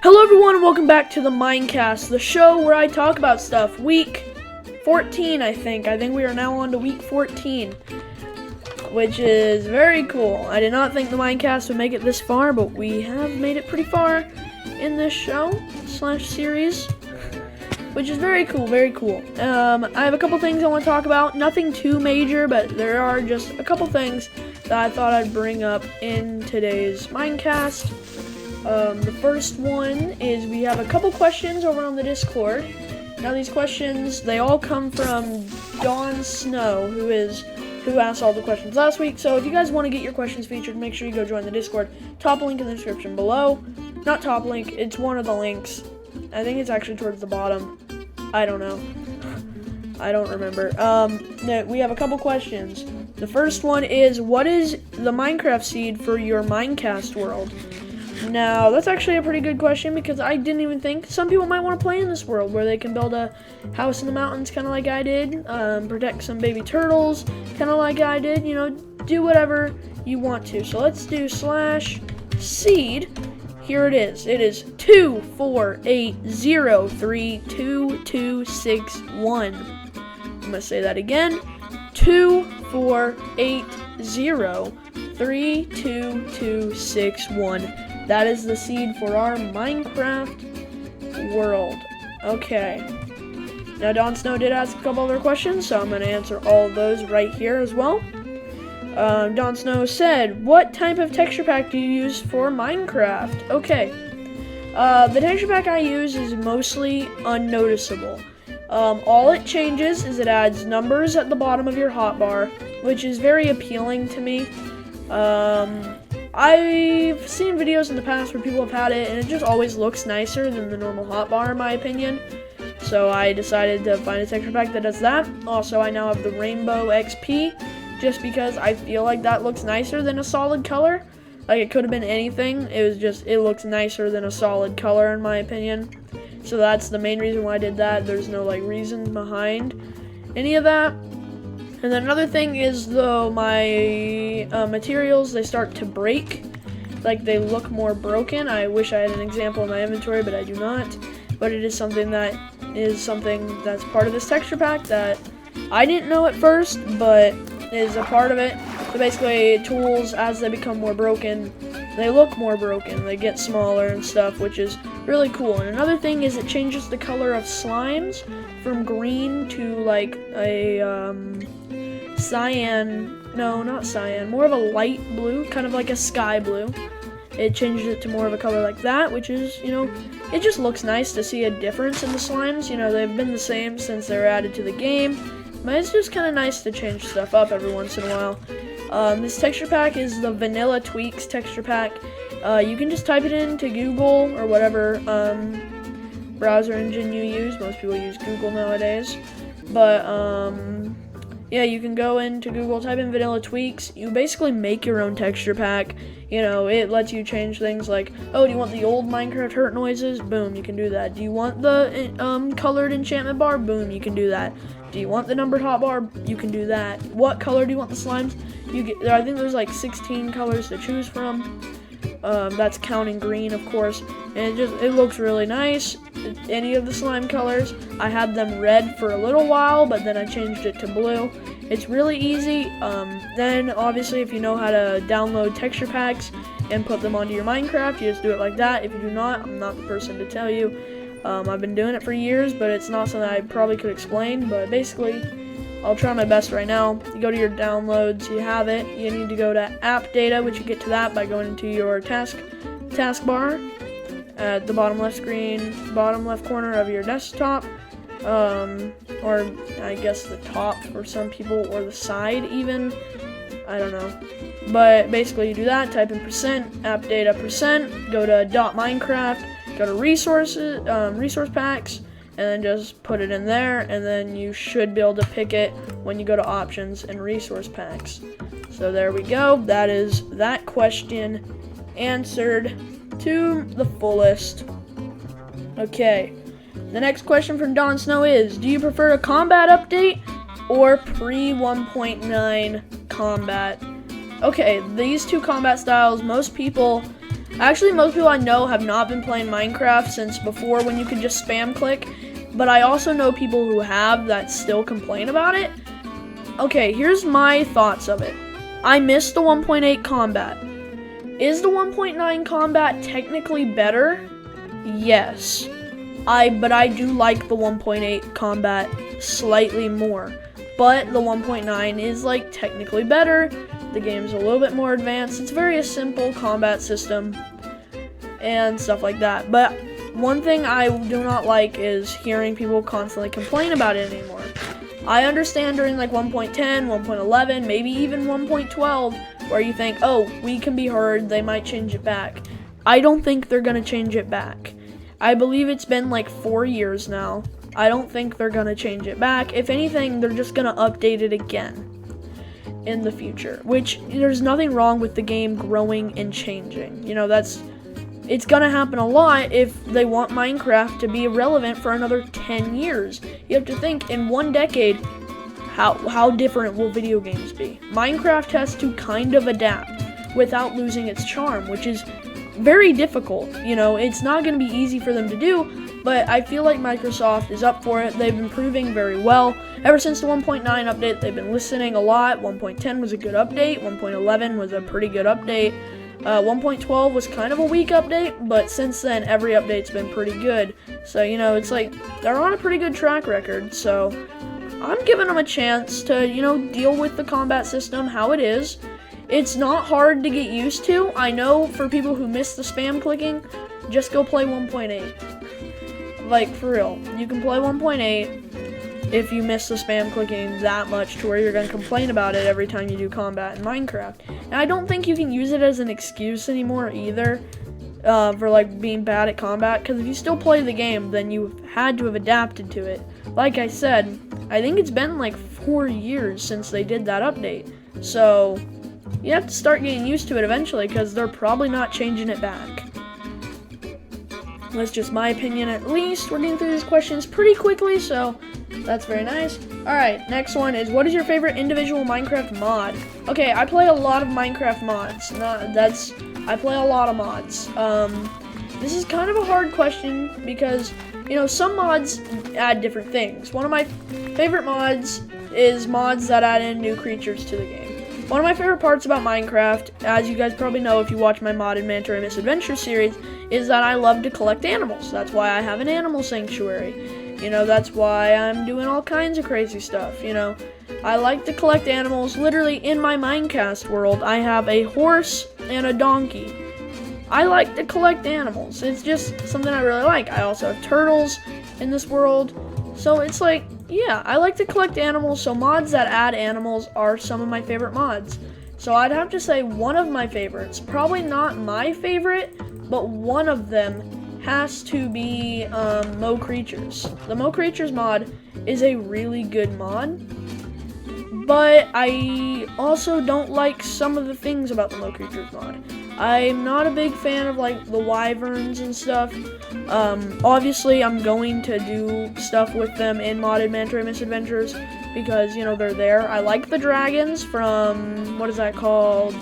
Hello everyone and welcome back to the Minecast, the show where I talk about stuff. Week 14, I think we are now on to week 14, which is very cool. I did not think the Minecast would make it this far, but we have made it pretty far in this show / series, which is very cool, very cool. I have a couple things I want to talk about, nothing too major, but there are just a couple things that I thought I'd bring up in today's Minecast. The first one is we have a couple questions over on the Discord. Now these questions, they all come from Dawn Snow, who asked all the questions last week. So if you guys want to get your questions featured, make sure you go join the Discord. Top link in the description below. Not top link, it's one of the links. I think it's actually towards the bottom. I don't know. I don't remember. We have a couple questions. The first one is, what is the Minecraft seed for your Minecast world? Now, that's actually a pretty good question because I didn't even think some people might want to play in this world where they can build a house in the mountains kind of like I did, protect some baby turtles kind of like I did, do whatever you want to. So let's do /seed. Here it is. It is 248032261. I'm going to say that again. 248032261. That is the seed for our Minecraft world. Okay. Now, Dawn Snow did ask a couple other questions, so I'm going to answer all of those right here as well. Dawn Snow said, what type of texture pack do you use for Minecraft? Okay. The texture pack I use is mostly unnoticeable. All it changes is it adds numbers at the bottom of your hotbar, which is very appealing to me. I've seen videos in the past where people have had it, and it just always looks nicer than the normal hotbar, in my opinion. So I decided to find a texture pack that does that. Also, I now have the Rainbow XP, just because I feel like that looks nicer than a solid color. Like, it could have been anything. It looks nicer than a solid color, in my opinion. So that's the main reason why I did that. There's no, reason behind any of that. And then another thing is, though, my materials, they start to break. Like, they look more broken. I wish I had an example in my inventory, but I do not. But it is something that's part of this texture pack that I didn't know at first, but is a part of it. So basically, tools, as they become more broken, they look more broken. They get smaller and stuff, which is really cool. And another thing is it changes the color of slimes from green to, a cyan, no, not cyan, more of a light blue, kind of like a sky blue. It changes it to more of a color like that, which is, it just looks nice to see a difference in the slimes. They've been the same since they were added to the game, but it's just kind of nice to change stuff up every once in a while. This texture pack is the Vanilla Tweaks texture pack. You can just type it into Google or whatever browser engine you use. Most people use Google nowadays, but yeah, you can go into Google, type in Vanilla Tweaks. You basically make your own texture pack. It lets you change things like, oh, do you want the old Minecraft hurt noises? Boom, you can do that. Do you want the colored enchantment bar? Boom, you can do that. Do you want the numbered hotbar? You can do that. What color do you want the slimes? I think there's 16 colors to choose from. That's counting green, of course, and it looks really nice. Any of the slime colors, I had them red for a little while, but then I changed it to blue. It's really easy. Then obviously, if you know how to download texture packs and put them onto your Minecraft, you just do it like that. If you do not, I'm not the person to tell you. I've been doing it for years, but it's not something I probably could explain. But basically, I'll try my best right now. You go to your downloads, you have it. You need to go to app data, which you get to that by going into your taskbar at the bottom left corner of your desktop, or I guess the top for some people, or the side even. I don't know. But basically, you do that. Type in %, app data %. Go to .minecraft. Go to resources, resource packs. And then just put it in there, and then you should be able to pick it when you go to options and resource packs. So there we go. That is that question answered to the fullest. Okay, the next question from Dawn Snow is, do you prefer a combat update or pre 1.9 combat? Okay, these two combat styles, most people Actually, most people I know have not been playing Minecraft since before when you could just spam click, but I also know people who have that still complain about it. Okay, here's my thoughts of it. I miss the 1.8 combat. Is the 1.9 combat technically better? Yes. But I do like the 1.8 combat slightly more. But the 1.9 is like technically better. The game's a little bit more advanced. It's very a simple combat system and stuff like that. But one thing I do not like is hearing people constantly complain about it anymore. I understand during like 1.10, 1.11, maybe even 1.12, where you think, oh, we can be heard, they might change it back. I don't think they're gonna change it back. I believe it's been like 4 years now. I don't think they're gonna change it back. If anything, they're just gonna update it again in the future, which there's nothing wrong with the game growing and changing. You know, it's gonna happen a lot if they want Minecraft to be relevant for another 10 years. You have to think, in 1 decade, how different will video games be? Minecraft has to kind of adapt without losing its charm, which is very difficult. You know, it's not gonna be easy for them to do, but I feel like Microsoft is up for it. They've been proving very well. Ever since the 1.9 update, they've been listening a lot. 1.10 was a good update. 1.11 was a pretty good update. 1.12 was kind of a weak update, but since then, every update's been pretty good. So, you know, it's like, they're on a pretty good track record, so I'm giving them a chance to, you know, deal with the combat system how it is. It's not hard to get used to. I know for people who miss the spam clicking, just go play 1.8. Like, for real, you can play 1.8 if you miss the spam clicking that much to where you're going to complain about it every time you do combat in Minecraft. And I don't think you can use it as an excuse anymore either for like being bad at combat, because if you still play the game, then you had to have adapted to it. Like I said, I think it's been like 4 years since they did that update, so you have to start getting used to it eventually, because they're probably not changing it back. That's just my opinion at least. We're getting through these questions pretty quickly, so that's very nice. Alright, next one is, what is your favorite individual Minecraft mod? Okay, I play a lot of Minecraft mods. I play a lot of mods. This is kind of a hard question because, you know, some mods add different things. One of my favorite mods is mods that add in new creatures to the game. One of my favorite parts about Minecraft, as you guys probably know if you watch my modded MantaRay Misadventure series, is that I love to collect animals. That's why I have an animal sanctuary. You know, that's why I'm doing all kinds of crazy stuff, you know. I like to collect animals. Literally, in my Minecast world, I have a horse and a donkey. I like to collect animals. It's just something I really like. I also have turtles in this world. So it's like, yeah, I like to collect animals, so mods that add animals are some of my favorite mods. So I'd have to say one of my favorites, probably not my favorite, but one of them has to be Mo Creatures. The Mo Creatures mod is a really good mod, but I also don't like some of the things about the Mo Creatures mod. I'm not a big fan of like the wyverns and stuff. Obviously I'm going to do stuff with them in modded MantaRay Misadventures because, you know, they're there. I like the dragons from, what is that called?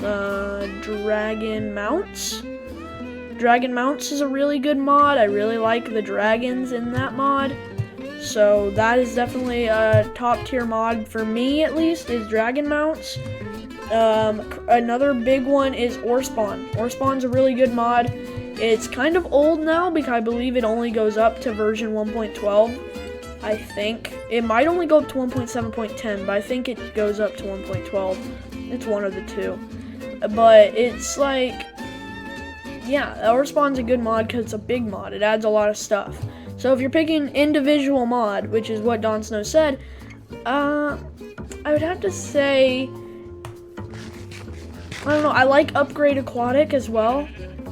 Dragon Mounts? Dragon Mounts is a really good mod. I really like the dragons in that mod. So that is definitely a top tier mod for me, at least, is Dragon Mounts. Another big one is Orespawn. Orespawn's a really good mod. It's kind of old now because I believe it only goes up to version 1.12. I think. It might only go up to 1.7.10, but I think it goes up to 1.12. It's one of the two. But it's like, yeah, Orespawn's a good mod because it's a big mod. It adds a lot of stuff. So if you're picking individual mod, which is what Don Snow said, I would have to say, I don't know, I like Upgrade Aquatic as well.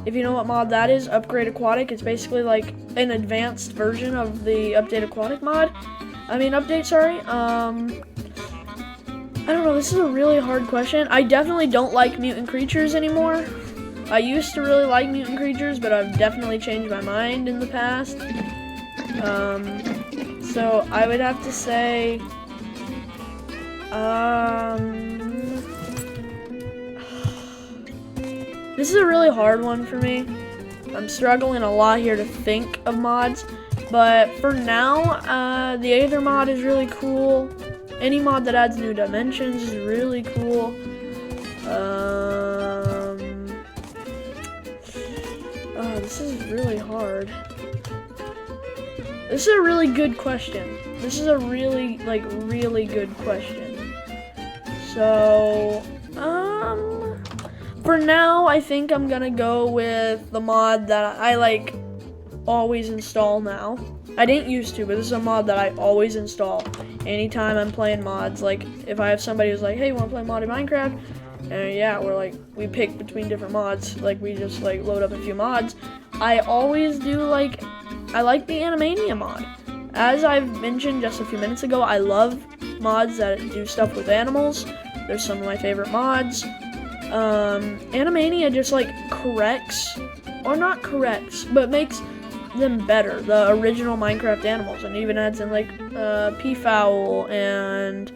If you know what mod that is, Upgrade Aquatic, it's basically like an advanced version of the Update Aquatic mod. Update, sorry. I don't know, this is a really hard question. I definitely don't like mutant creatures anymore. I used to really like mutant creatures, but I've definitely changed my mind in the past. So I would have to say, This is a really hard one for me. I'm struggling a lot here to think of mods, but for now, the Aether mod is really cool. Any mod that adds new dimensions is really cool. Oh, this is really hard. This is a really good question. This is a really good question. So, for now, I think I'm gonna go with the mod that I always install now. I didn't used to, but this is a mod that I always install anytime I'm playing mods. Like, if I have somebody who's like, hey, you wanna play modded Minecraft? And yeah, we pick between different mods. Like, we just load up a few mods. I always do I like the Animania mod. As I've mentioned just a few minutes ago, I love mods that do stuff with animals. They're some of my favorite mods. Animania just corrects, or not corrects, but makes them better, the original Minecraft animals, and even adds in peafowl and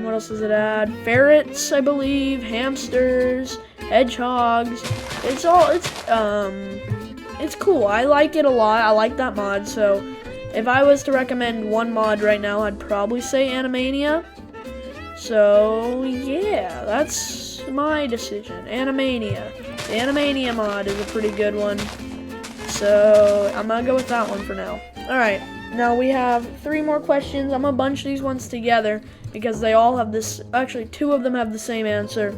what else does it add? Ferrets, I believe, hamsters, hedgehogs. It's cool. I like it a lot. I like that mod. So if I was to recommend one mod right now, I'd probably say Animania. So yeah, that's my decision. Animania. The Animania mod is a pretty good one. So I'm gonna go with that one for now. Alright, now we have 3 more questions. I'm gonna bunch these ones together because they all have this, actually 2 of them have the same answer.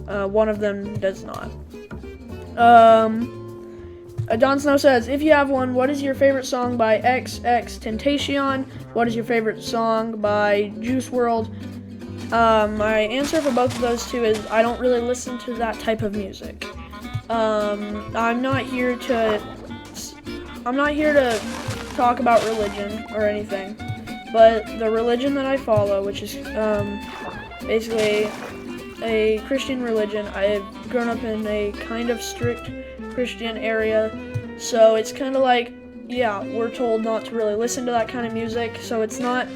1 of them does not. Don Snow says, if you have one, what is your favorite song by XXXTentacion? What is your favorite song by Juice WRLD? My answer for both of those 2 is I don't really listen to that type of music. I'm not here to talk about religion or anything, but the religion that I follow, which is basically a Christian religion. I've grown up in a kind of strict Christian area, so it's kind of yeah, we're told not to really listen to that kind of music, so it's not,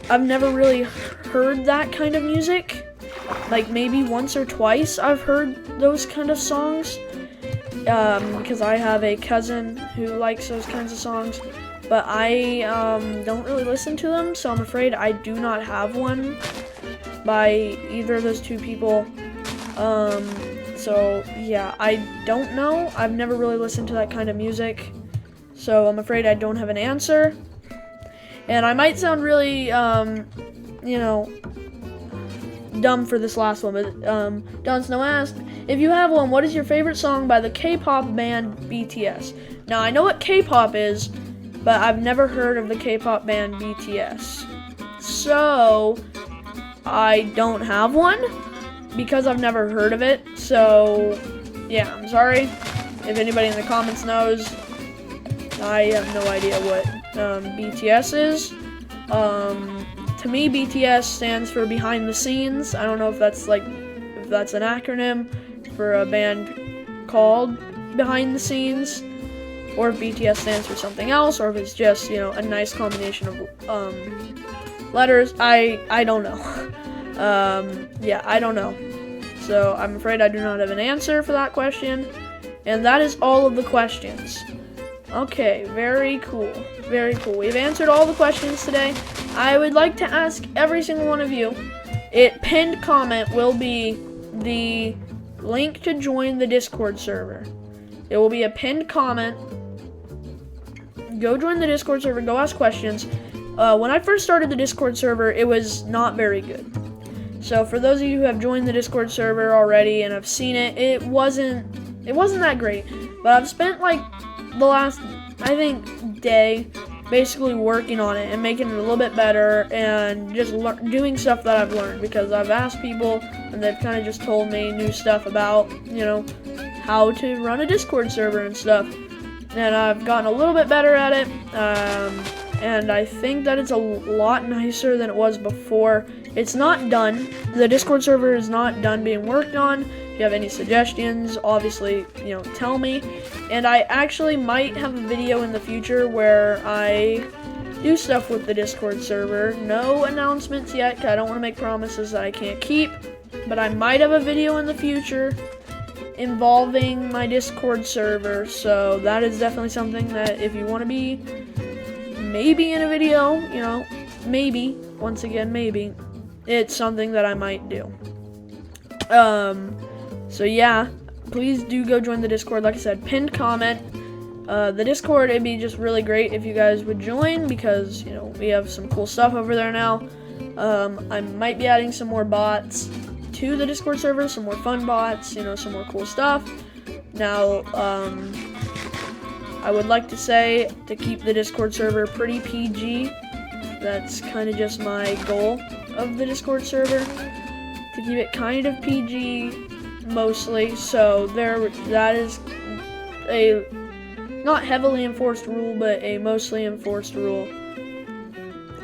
I've never really heard that kind of music. Maybe once or twice I've heard those kind of songs, because I have a cousin who likes those kinds of songs, but I don't really listen to them, so I'm afraid I do not have one by either of those 2 people. So yeah, I don't know. I've never really listened to that kind of music, so I'm afraid I don't have an answer. And I might sound really, dumb for this last one, but Don Snow asked, if you have one, what is your favorite song by the K-pop band BTS? Now, I know what K-pop is, but I've never heard of the K-pop band BTS. So, I don't have one, because I've never heard of it. So, yeah, I'm sorry. If anybody in the comments knows, I have no idea what BTS is. To me, BTS stands for behind the scenes. I don't know if that's an acronym for a band called Behind the Scenes, or if BTS stands for something else, or if it's just, a nice combination of letters. I don't know. Yeah, I don't know. So I'm afraid I do not have an answer for that question. And that is all of the questions. Okay, very cool. Very cool. We've answered all the questions today. I would like to ask every single one of you, pinned comment will be the link to join the Discord server. It will be a pinned comment. Go join the Discord server, go ask questions. When I first started the Discord server, it was not very good. So for those of you who have joined the Discord server already and have seen it, it wasn't that great. But I've spent the last, I think, day basically working on it and making it a little bit better and just doing stuff that I've learned, because I've asked people and they've kind of just told me new stuff about, how to run a Discord server and stuff. And I've gotten a little bit better at it, and I think that it's a lot nicer than it was before. It's not done. The Discord server is not done being worked on. If you have any suggestions, obviously, tell me. And I actually might have a video in the future where I do stuff with the Discord server. No announcements yet, 'cause I don't want to make promises that I can't keep. but I might have a video in the future involving my Discord server, so that is definitely something that if you want to be maybe in a video, you know, maybe, once again, maybe, it's something that I might do. So yeah, please do go join the Discord. Like I said, pinned comment. The Discord, it'd be just really great if you guys would join, because, you know, we have some cool stuff over there now. I might be adding some more bots to the Discord server, some more fun bots, you know, some more cool stuff. Now, I would like to say to keep the Discord server pretty PG. That's kind of just my goal of the Discord server, to keep it kind of PG mostly. So that is a not heavily enforced rule, but a mostly enforced rule.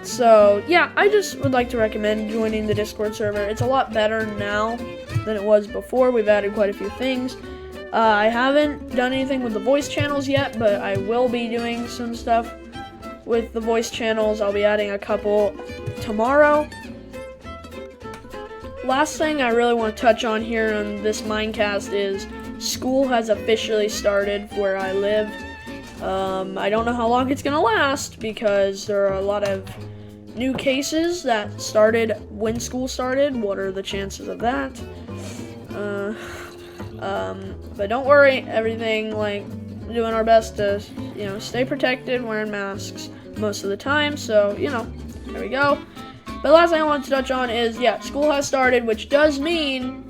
So yeah, I just would like to recommend joining the Discord server. It's a lot better now than it was before. We've added quite a few things. I haven't done anything with the voice channels yet, but I will be doing some stuff with the voice channels. I'll be adding a couple tomorrow. Last thing I really want to touch on here on this Minecast is school has officially started where I live. I don't know how long it's gonna last, because there are a lot of new cases that started when school started. What are the chances of that? But don't worry, everything, like, doing our best to, you know, stay protected, wearing masks most of the time, so, you know, there we go. But last thing I want to touch on is, yeah, school has started, which does mean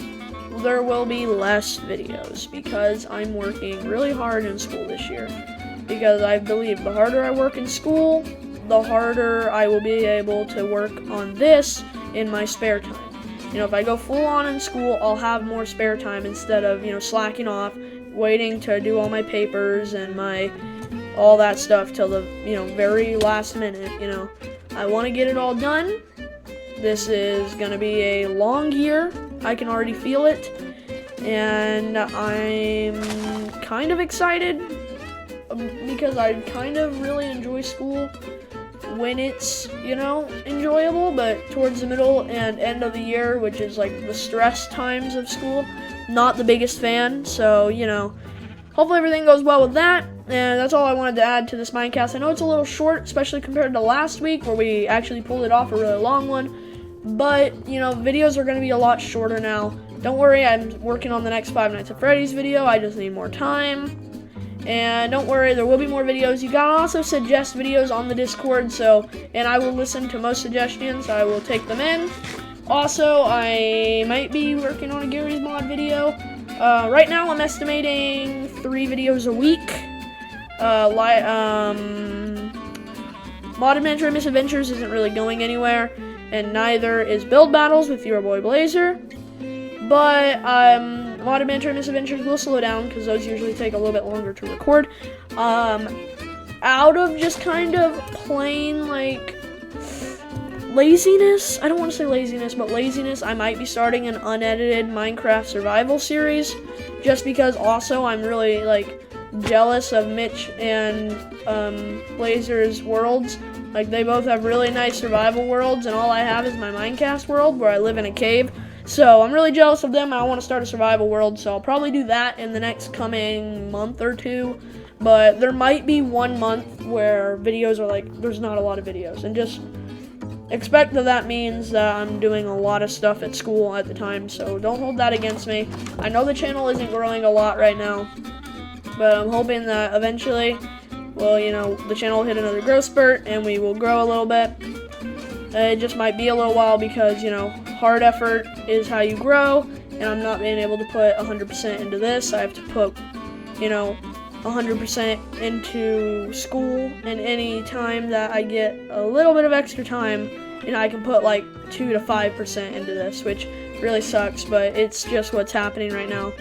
there will be less videos, because I'm working really hard in school this year. Because I believe the harder I work in school, the harder I will be able to work on this in my spare time. You know, if I go full on in school, I'll have more spare time instead of, you know, slacking off, waiting to do all my papers and all that stuff till the, you know, very last minute. You know, I want to get it all done. This is going to be a long year. I can already feel it. And I'm kind of excited, because I kind of really enjoy school when it's, you know, enjoyable, but towards the middle and end of the year, which is like the stress times of school, not the biggest fan. So, you know, hopefully everything goes well with that. And that's all I wanted to add to this Minecast. I know it's a little short, especially compared to last week where we actually pulled it off, a really long one. But, you know, videos are going to be a lot shorter now. Don't worry, I'm working on the next Five Nights at Freddy's video. I just need more time. And don't worry, there will be more videos. You can also suggest videos on the Discord, and I will listen to most suggestions. I will take them in. Also, I might be working on a Gary's Mod video. Right now, I'm estimating 3 videos a week. Modded MantaRay Misadventures isn't really going anywhere, and neither is Build Battles with your boy Blazer. But Modded MantaRay Misadventures will slow down, because those usually take a little bit longer to record. Out of just kind of plain, like, laziness, I don't want to say laziness, but laziness, I might be starting an unedited Minecraft survival series, just because also I'm really, like, jealous of Mitch and Blazer's worlds. Like, they both have really nice survival worlds, and all I have is my Minecast world, where I live in a cave. So I'm really jealous of them, and I want to start a survival world, so I'll probably do that in the next coming month or two. But there might be 1 month where videos are like, there's not a lot of videos, and just expect that means that I'm doing a lot of stuff at school at the time, so don't hold that against me. I know the channel isn't growing a lot right now, but I'm hoping that eventually, well, you know, the channel will hit another growth spurt, and we will grow a little bit. It just might be a little while, because, you know, hard effort is how you grow, and I'm not being able to put 100% into this. I have to put, you know, 100% into school, and any time that I get a little bit of extra time, you know, I can put like 2 to 5% into this, which really sucks, but it's just what's happening right now.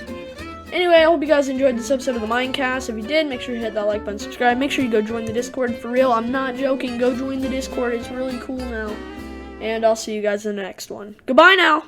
Anyway, I hope you guys enjoyed this episode of the Minecast. If you did, make sure you hit that like button, subscribe. Make sure you go join the Discord. For real, I'm not joking. Go join the Discord. It's really cool now. And I'll see you guys in the next one. Goodbye now!